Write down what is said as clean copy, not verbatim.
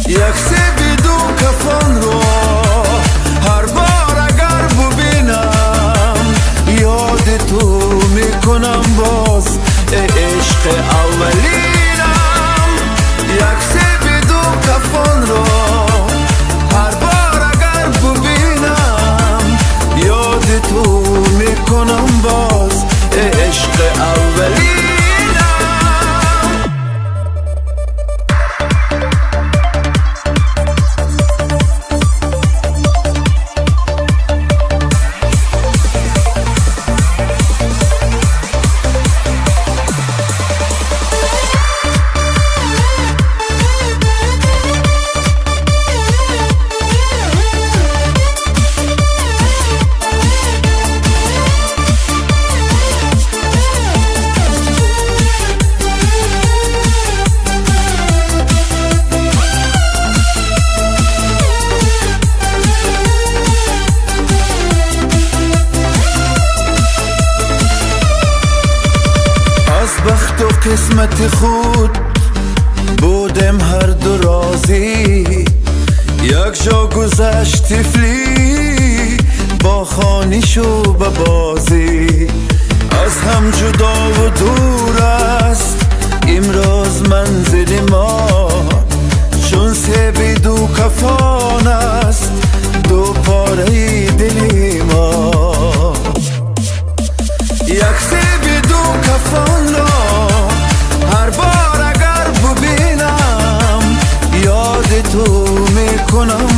یک سیب دو کفن رو هر بار اگر ببینم یاد تو میکنم باز ای عشق اولینم. یک سیب دو کفن رو هر بار اگر ببینم یاد تو میکنم باز ای عشق اولینم. بخت و قسمت خود بودم هر دو راضی. یک جا گذشت طفلی با خانیش و به بازی. از هم جدا و دور است امروز منزل ما، چون سیب دو کفان است دو پاره دل ما. یک سیب دو کفان را هر بار اگر ببینم یاد تو میکنم